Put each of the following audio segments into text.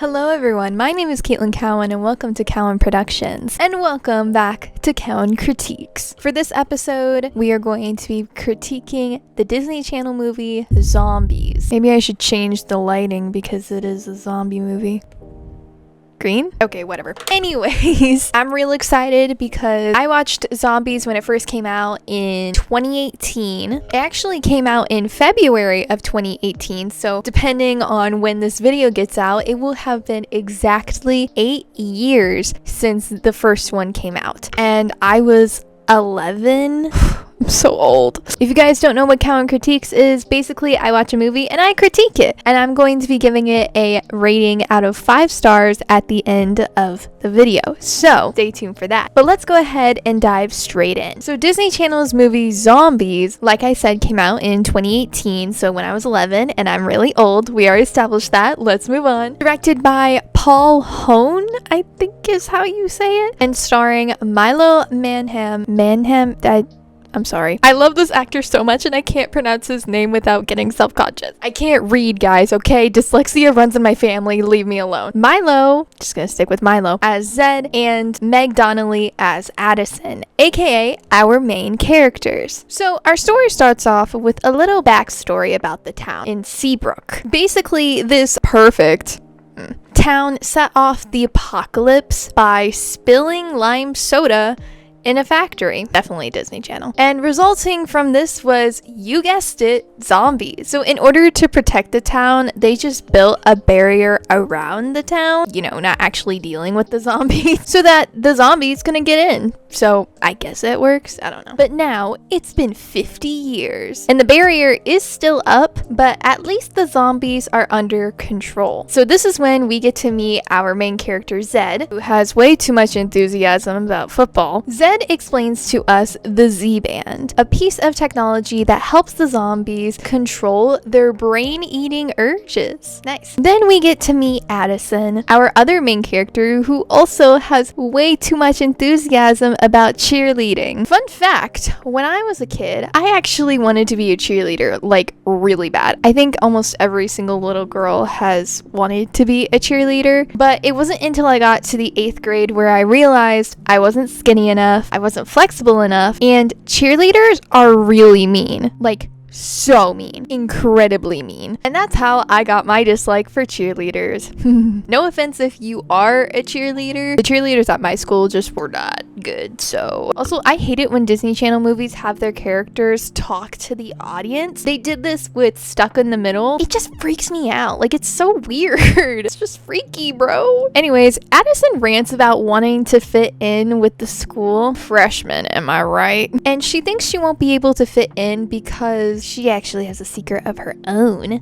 Hello everyone, my name is Caitlin Cowan and welcome to Cowan Productions. And welcome back to Cowan Critiques. For this episode, we are going to be critiquing the Disney Channel movie Zombies. Maybe I should change the lighting because it is a zombie movie. Green? Okay, whatever. Anyways, I'm real excited because I watched Zombies when it first came out in 2018. It actually came out in February of 2018, so depending on when this video gets out, it will have been exactly 8 years since the first one came out. And I was 11. I'm so old. If you guys don't know what Cowan Critiques is, basically I watch a movie and I critique it. And I'm going to be giving it a rating out of 5 stars at the end of the video. So stay tuned for that. But let's go ahead and dive straight in. So Disney Channel's movie Zombies, like I said, came out in 2018. So when I was 11 and I'm really old, we already established that. Let's move on. Directed by Paul Hone, I think is how you say it. And starring Milo Manham. I'm sorry. I love this actor so much and I can't pronounce his name without getting self-conscious. I can't read, guys, okay? Dyslexia runs in my family. Leave me alone. Milo, just gonna stick with Milo, as Zed, and Meg Donnelly as Addison, aka our main characters. So our story starts off with a little backstory about the town in Seabrook. Basically, this perfect town set off the apocalypse by spilling lime soda in a factory. Definitely Disney Channel. And resulting from this was, you guessed it, zombies. So in order to protect the town, they just built a barrier around the town, you know, not actually dealing with the zombies, so that the zombies couldn't get in. So I guess it works. I don't know. But now it's been 50 years and the barrier is still up, but at least the zombies are under control. So this is when we get to meet our main character, Zed, who has way too much enthusiasm about football. Zed explains to us the Z-Band, a piece of technology that helps the zombies control their brain-eating urges. Nice. Then we get to meet Addison, our other main character, who also has way too much enthusiasm about cheerleading. Fun fact, when I was a kid, I actually wanted to be a cheerleader, like really bad. I think almost every single little girl has wanted to be a cheerleader, but it wasn't until I got to the 8th grade where I realized I wasn't skinny enough, I wasn't flexible enough, and cheerleaders are really mean. Like, so mean. Incredibly mean. And that's how I got my dislike for cheerleaders. No offense if you are a cheerleader. The cheerleaders at my school just were not good, so. Also, I hate it when Disney Channel movies have their characters talk to the audience. They did this with Stuck in the Middle. It just freaks me out. Like, it's so weird. It's just freaky, bro. Anyways, Addison rants about wanting to fit in with the school. Freshman, am I right? And she thinks she won't be able to fit in because she actually has a secret of her own.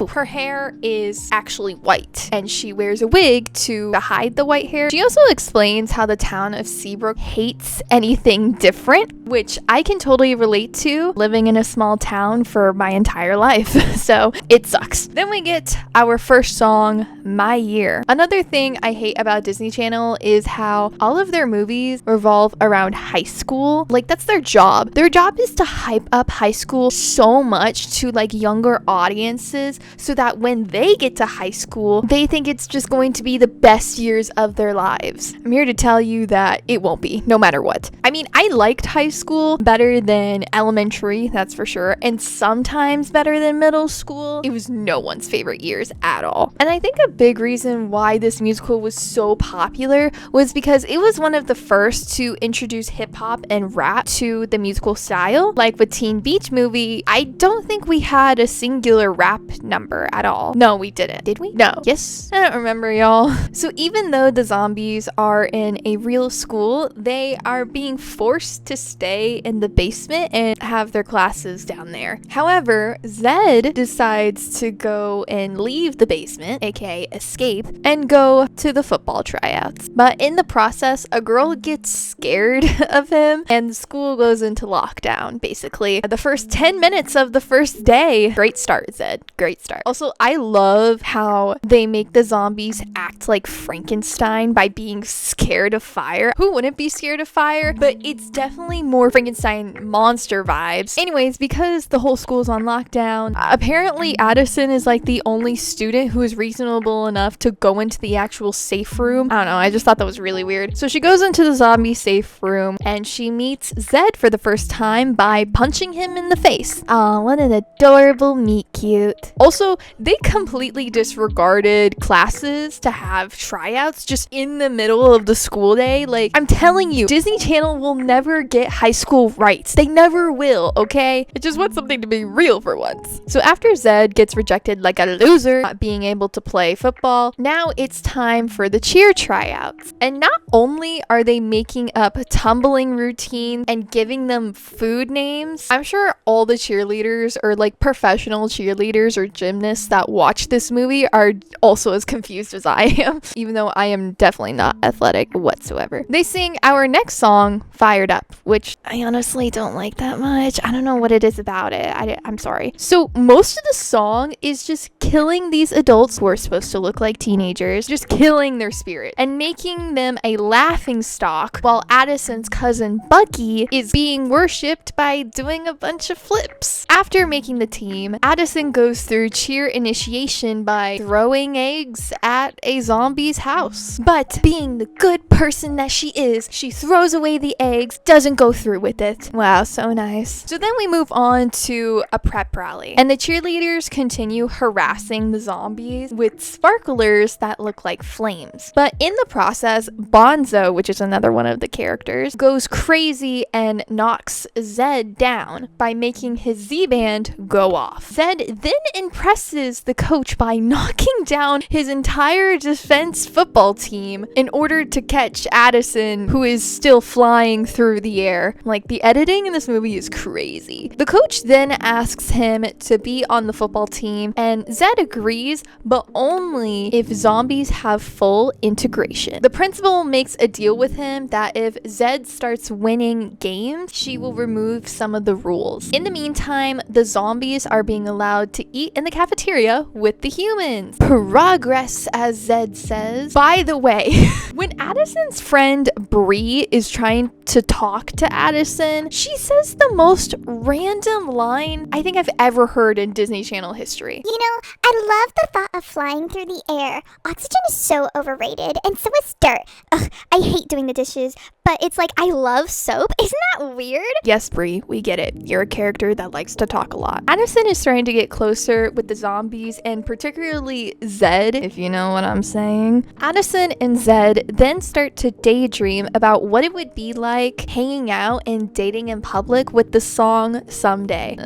Her hair is actually white and she wears a wig to hide the white hair. She also explains how the town of Seabrook hates anything different, which I can totally relate to, living in a small town for my entire life. So it sucks. Then we get our first song, My Year. Another thing I hate about Disney Channel is how all of their movies revolve around high school. Like, that's their job. Their job is to hype up high school so much to like younger audiences so that when they get to high school, they think it's just going to be the best years of their lives. I'm here to tell you that it won't be, no matter what. I mean, I liked high school better than elementary, that's for sure, and sometimes better than middle school. It was no one's favorite years at all. And I think a big reason why this musical was so popular was because it was one of the first to introduce hip-hop and rap to the musical style. Like with Teen Beach Movie, I don't think we had a singular rap number at all. No, we didn't. Did we? No. Yes? I don't remember, y'all. So even though the zombies are in a real school, they are being forced to stay in the basement and have their classes down there. However, Zed decides to go and leave the basement, aka escape, and go to the football tryouts. But in the process, a girl gets scared of him and the school goes into lockdown, basically. The first 10 minutes of the first day. Great start, Zed. Great start. Also, I love how they make the zombies act like Frankenstein by being scared of fire. Who wouldn't be be scared of fire, but it's definitely more Frankenstein monster vibes. Anyways, because the whole school's on lockdown, apparently Addison is like the only student who is reasonable enough to go into the actual safe room. I don't know, I just thought that was really weird. So she goes into the zombie safe room and she meets Zed for the first time by punching him in the face. Aw, what an adorable meet cute. Also, they completely disregarded classes to have tryouts just in the middle of the school day. Like, I'm telling you, Disney Channel will never get high school rights. They never will, okay? I just want something to be real for once. So after Zed gets rejected like a loser, not being able to play football, now it's time for the cheer tryouts. And not only are they making up tumbling routines and giving them food names, I'm sure all the cheerleaders or like professional cheerleaders or gymnasts that watch this movie are also as confused as I am, even though I am definitely not athletic whatsoever. They sing our next song, Fired Up, which I honestly don't like that much. I don't know what it is about it. I'm sorry. So most of the song is just killing these adults who are supposed to look like teenagers, just killing their spirit and making them a laughing stock, while Addison's cousin Bucky is being worshipped by doing a bunch of flips. After making the team, Addison goes through cheer initiation by throwing eggs at a zombie's house. But being the good person that she is, she throws away the eggs, doesn't go through with it. Wow, so nice. So then we move on to a prep rally, and the cheerleaders continue harassing the zombies with sparklers that look like flames. But in the process, Bonzo, which is another one of the characters, goes crazy and knocks Zed down by making his Z-band go off. Zed then impresses the coach by knocking down his entire defense football team in order to catch Addison, who is still flying through the air. Like, the editing in this movie is crazy. The coach then asks him to be on the football team, and Zed agrees, but only if zombies have full integration. The principal makes a deal with him that if Zed starts winning games, she will remove some of the rules. In the meantime, the zombies are being allowed to eat in the cafeteria with the humans. Progress, as Zed says. By the way, when Addison's friend Bree is trying to talk to Addison, she says the most random line I think I've ever heard in Disney Channel history. You know, I love the thought of flying through the air. Oxygen is so overrated, and so is dirt. Ugh, I hate doing the dishes, but it's like I love soap. Isn't that weird? Yes, Bree, we get it. You're a character that likes to talk a lot. Addison is starting to get closer with the zombies, and particularly Zed, if you know what I'm saying. Addison and Zed then start to daydream about what it would be like hanging out and dating in public with the song Someday.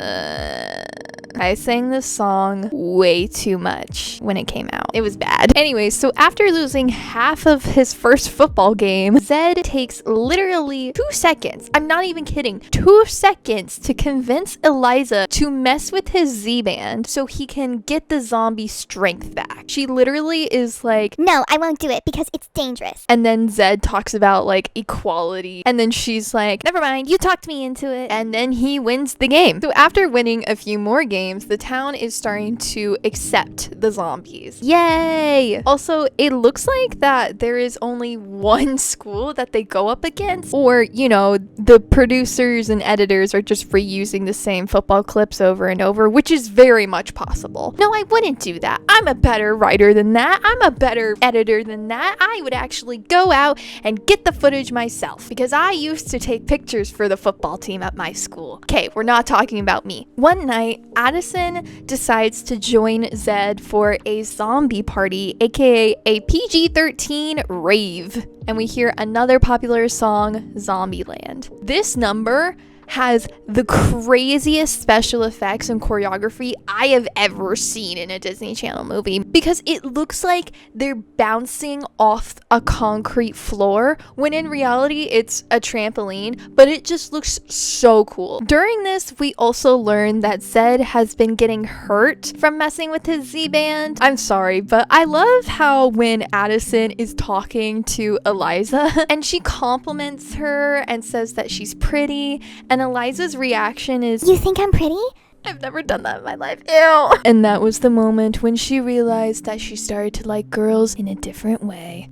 I sang this song way too much when it came out. It was bad. Anyways, so after losing half of his first football game, Zed takes literally 2 seconds, I'm not even kidding, 2 seconds to convince Eliza to mess with his Z-band so he can get the zombie strength back. She literally is like, No, I won't do it because it's dangerous. and then Zed talks about like equality, and then she's like, never mind, you talked me into it, and then he wins the game. So after winning a few more games, the town is starting to accept the zombies. Yay! Also, it looks like that there is only one school that they go up against, or, you know, the producers and editors are just reusing the same football clips over and over, which is very much possible. No, I wouldn't do that. I'm a better writer than that. I'm a better editor than that. I would actually go out and get the footage myself, because I used to take pictures for the football team at my school. Okay, we're not talking about me. One night, Addison decides to join Zed for a zombie party, aka a PG-13 rave. And we hear another popular song, Zombieland. This number has the craziest special effects and choreography I have ever seen in a Disney Channel movie, because it looks like they're bouncing off a concrete floor when in reality it's a trampoline, but it just looks so cool. During this, we also learn that Zed has been getting hurt from messing with his Z-band. I'm sorry, but I love how when Addison is talking to Eliza and she compliments her and says that she's pretty, and Eliza's reaction is, You think I'm pretty? I've never done that in my life. Ew. And that was the moment when she realized that she started to like girls in a different way.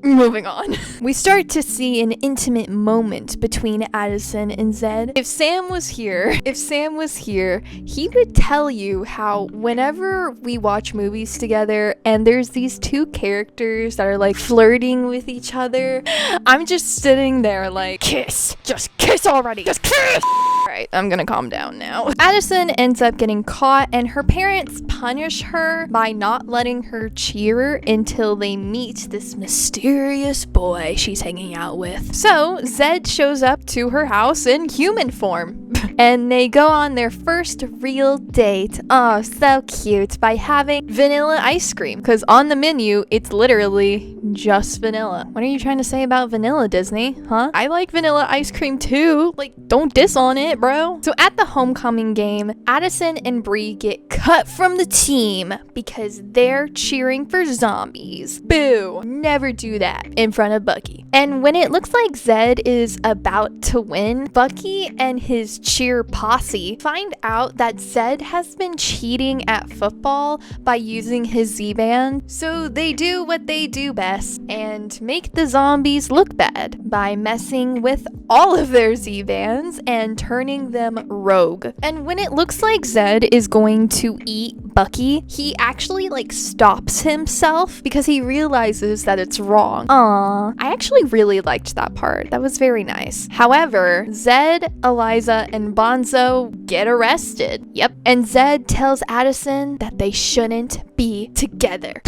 Moving on. We start to see an intimate moment between Addison and Zed. If Sam was here, he would tell you how whenever we watch movies together and there's these two characters that are like flirting with each other, I'm just sitting there like, kiss, just kiss already, just kiss. Alright, I'm gonna calm down now. Addison ends up getting caught and her parents punish her by not letting her cheer until they meet this mysterious boy she's hanging out with. So Zed shows up to her house in human form. And they go on their first real date. Oh, so cute. By having vanilla ice cream. Because on the menu, it's literally just vanilla. What are you trying to say about vanilla, Disney? Huh? I like vanilla ice cream too. Like, don't diss on it, bro. So at the homecoming game, Addison and Bree get cut from the team because they're cheering for zombies. Boo. Never do that in front of Bucky. And when it looks like Zed is about to win, Bucky and his cheer posse find out that Zed has been cheating at football by using his Z-band. So they do what they do best and make the zombies look bad by messing with all of their Z-bands and turning them rogue. And when it looks like Zed is going to eat Bucky, he actually like stops himself because he realizes that it's wrong. Aww, I actually really liked that part. That was very nice. However, Zed, Eliza, and Bonzo get arrested. Yep. And Zed tells Addison that they shouldn't be together.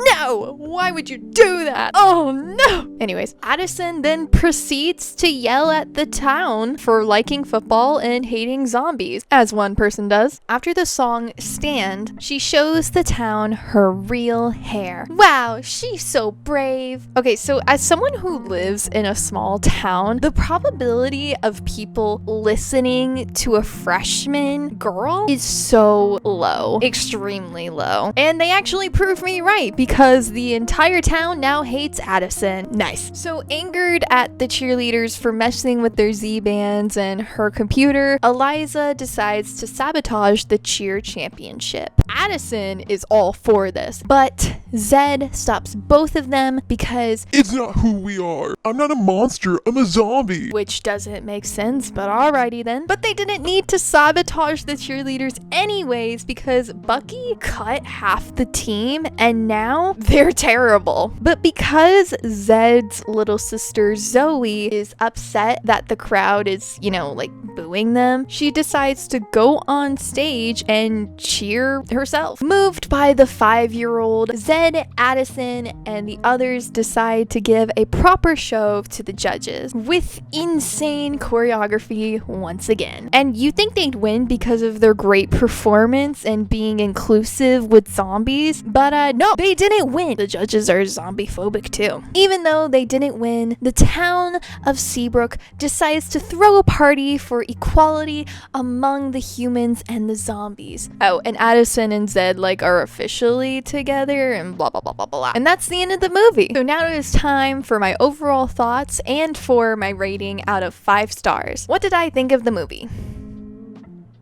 No! Why would you do that? Oh no! Anyways, Addison then proceeds to yell at the town for liking football and hating zombies, as one person does. After the song Stand, she shows the town her real hair. Wow, she's so brave. Okay, so as someone who lives in a small town, the probability of people listening to a freshman girl is so low. Extremely low. And they actually proved me right because the entire town now hates Addison. Nice. So angered at the cheerleaders for messing with their Z-bands and her computer, Eliza decides to sabotage the cheer championship. Addison is all for this, but Zed stops both of them because it's not who we are. I'm not a monster, I'm a zombie. Which doesn't make sense, but alrighty then. But they didn't need to sabotage the cheerleaders anyways because Bucky cut half the team and now they're terrible. But because Zed's little sister Zoe is upset that the crowd is, like booing them, she decides to go on stage and cheer herself. Moved by the 5-year-old, Zed, Addison, and the others decide to give a proper show to the judges with insane choreography once again. And you think they'd win because of their great performance and being inclusive with zombies, but no, they didn't win. The judges are zombie phobic too. Even though they didn't win, the town of Seabrook decides to throw a party for equality among the humans and the zombies. Oh, and Addison and Zed are officially together and blah blah blah blah blah. And that's the end of the movie. So now it is time for my overall thoughts and for my rating out of 5 stars. What did I think of the movie?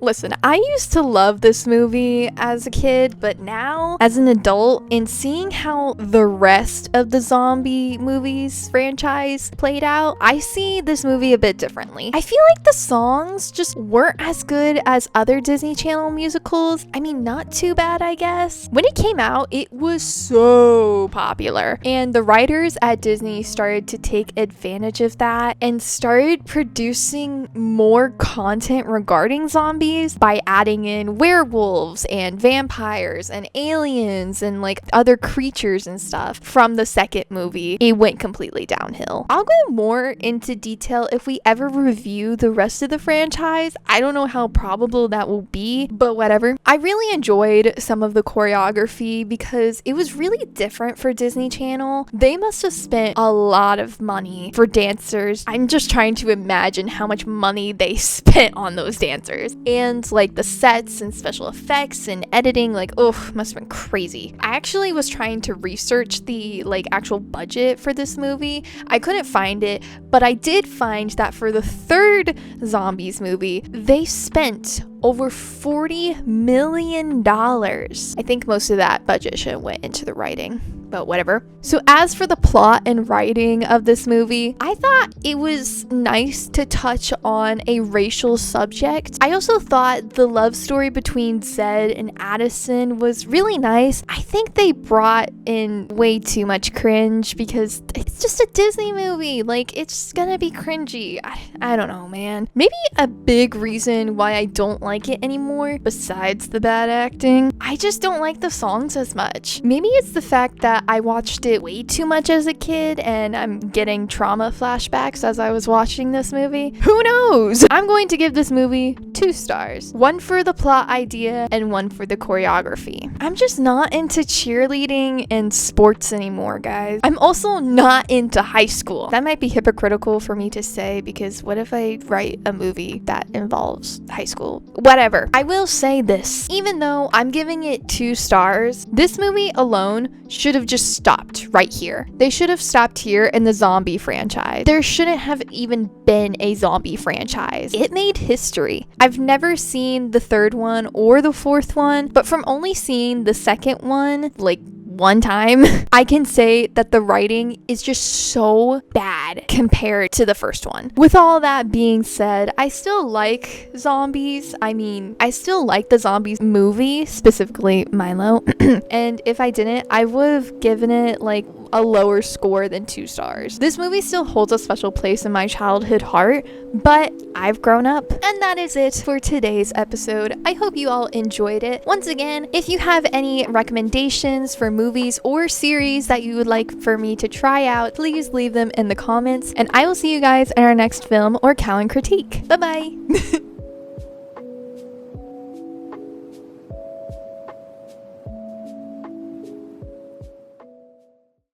Listen, I used to love this movie as a kid, but now, as an adult, and seeing how the rest of the zombie movies franchise played out, I see this movie a bit differently. I feel like the songs just weren't as good as other Disney Channel musicals. I mean, not too bad, I guess. When it came out, it was so popular, and the writers at Disney started to take advantage of that and started producing more content regarding zombies by adding in werewolves and vampires and aliens and other creatures and stuff. From the second movie, it went completely downhill. I'll go more into detail if we ever review the rest of the franchise. I don't know how probable that will be, but whatever. I really enjoyed some of the choreography because it was really different for Disney Channel. They must have spent a lot of money for dancers. I'm just trying to imagine how much money they spent on those dancers. And and like the sets and special effects and editing, like, oh, must have been crazy. I actually was trying to research the like actual budget for this movie. I couldn't find it, but I did find that for the third Zombies movie, they spent over $40 million. I think most of that budget should have went into the writing, but whatever. So as for the plot and writing of this movie, I thought it was nice to touch on a racial subject. I also thought the love story between Zed and Addison was really nice. I think they brought in way too much cringe because it's just a Disney movie. Like, it's gonna be cringy. I don't know, man. Maybe a big reason why I don't like it anymore, besides the bad acting, I just don't like the songs as much. Maybe it's the fact that I watched it way too much as a kid and I'm getting trauma flashbacks as I was watching this movie. Who knows? I'm going to give this movie 2 stars. 1 for the plot idea and 1 for the choreography. I'm just not into cheerleading and sports anymore, guys. I'm also not into high school. That might be hypocritical for me to say because what if I write a movie that involves high school? Whatever. I will say this. Even though I'm giving it 2 stars, this movie alone should have just stopped right here. They should have stopped here in the zombie franchise. There shouldn't have even been a zombie franchise. It made history. I've never seen the 3rd one or the 4th one, but from only seeing the 2nd one, like, 1 time, I can say that the writing is just so bad compared to the 1st one. With all that being said, I still like zombies. I mean, I still like the Zombies movie, specifically Milo. And if I didn't, I would have given it like a lower score than 2 stars. This movie still holds a special place in my childhood heart, but I've grown up. And that is it for today's episode. I hope you all enjoyed it. Once again, if you have any recommendations for movies or series that you would like for me to try out, please leave them in the comments, and I will see you guys in our next film or Cowan critique. Bye bye.